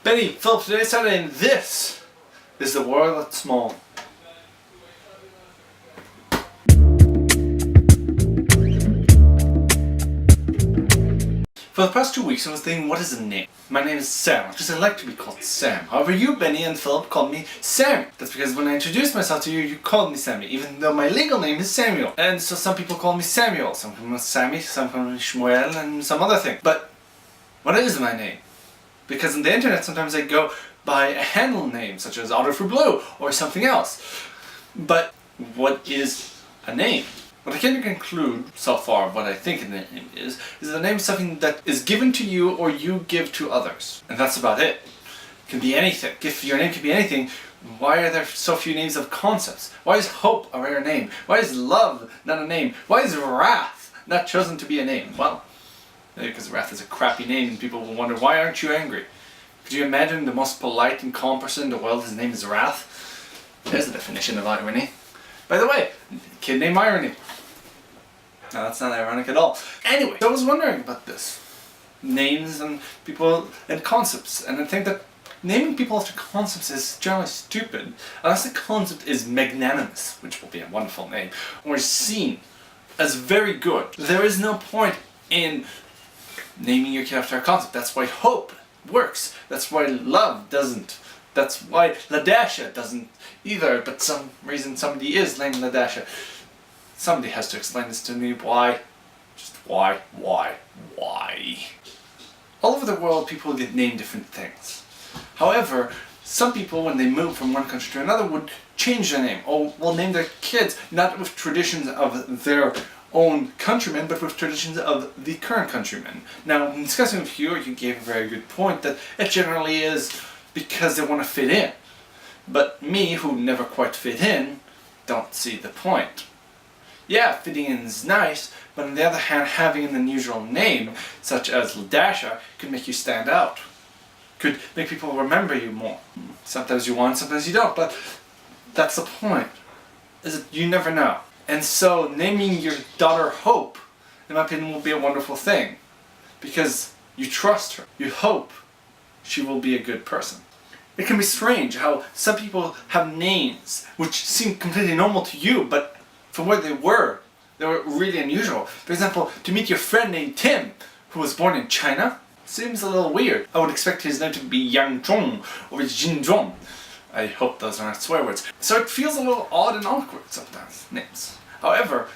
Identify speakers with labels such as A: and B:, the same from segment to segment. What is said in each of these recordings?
A: Benny, Philip, today's Saturday, and this is the world that's small. For the past 2 weeks I was thinking, what is a name? My name is Sam, because I like to be called Sam. However, you, Benny, and Philip called me Sammy. That's because when I introduced myself to you, you called me Sammy, even though my legal name is Samuel. And so some people call me Samuel, some call me Sammy, some call me Shmuel, and some other thing. But what is my name? Because on the internet sometimes I go by a handle name, such as Otter for Blue, or something else. But what is a name? What I can conclude so far of what I think a name is a name is something that is given to you or you give to others. And that's about it. It can be anything. If your name can be anything, why are there so few names of concepts? Why is hope a rare name? Why is love not a name? Why is wrath not chosen to be a name? Well, maybe because wrath is a crappy name and people will wonder, why aren't you angry? Could you imagine the most polite and calm person in the world, his name is Wrath? There's the definition of irony. By the way, kid named Irony. No, that's not ironic at all. Anyway, so I was wondering about this. Names and people and concepts. And I think that naming people after concepts is generally stupid. Unless the concept is magnanimous, which will be a wonderful name, or is seen as very good. There is no point in naming your kid after a concept. That's why hope works. That's why love doesn't. That's why Ladasha doesn't either, but some reason somebody is named Ladasha. Somebody has to explain this to me. Why? Just why? All over the world people get named different things. However, some people when they move from one country to another would change their name, or will name their kids not with traditions of their own countrymen, but with traditions of the current countrymen. Now, in discussing with you gave a very good point that it generally is because they want to fit in. But me, who never quite fit in, don't see the point. Yeah, fitting in is nice, but on the other hand, having an unusual name, such as Ladasha, could make you stand out. Could make people remember you more. Sometimes you want, sometimes you don't, but that's the point. Is that you never know. And so naming your daughter Hope, in my opinion, will be a wonderful thing. Because you trust her. You hope she will be a good person. It can be strange how some people have names which seem completely normal to you, but from where they were really unusual. For example, to meet your friend named Tim, who was born in China, seems a little weird. I would expect his name to be Yang Zhong or Jin Zhong. I hope those are not swear words. So it feels a little odd and awkward sometimes, names. However,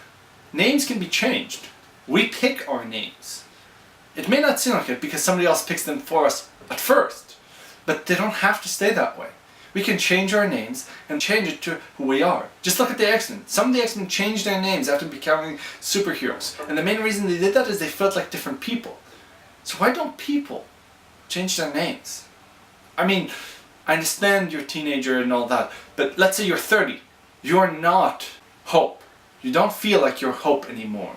A: names can be changed. We pick our names. It may not seem like it because somebody else picks them for us at first, but they don't have to stay that way. We can change our names and change it to who we are. Just look at the X-Men. Some of the X-Men changed their names after becoming superheroes. And the main reason they did that is they felt like different people. So why don't people change their names? I mean, I understand you're a teenager and all that, but let's say you're 30. You're not Hope. You don't feel like you're Hope anymore.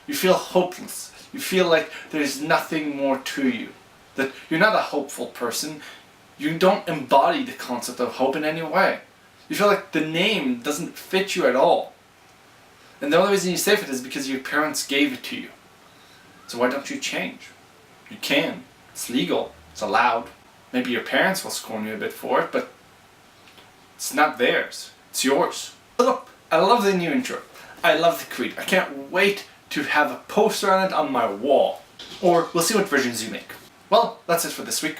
A: You feel hopeless. You feel like there's nothing more to you. That you're not a hopeful person. You don't embody the concept of hope in any way. You feel like the name doesn't fit you at all. And the only reason you say it is because your parents gave it to you. So why don't you change? You can. It's legal. It's allowed. Maybe your parents will scorn you a bit for it, but it's not theirs. It's yours. Look, I love the new intro. I love the creed. I can't wait to have a poster on it on my wall. Or we'll see what versions you make. Well, that's it for this week.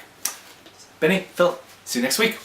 A: Benny, Phil, see you next week.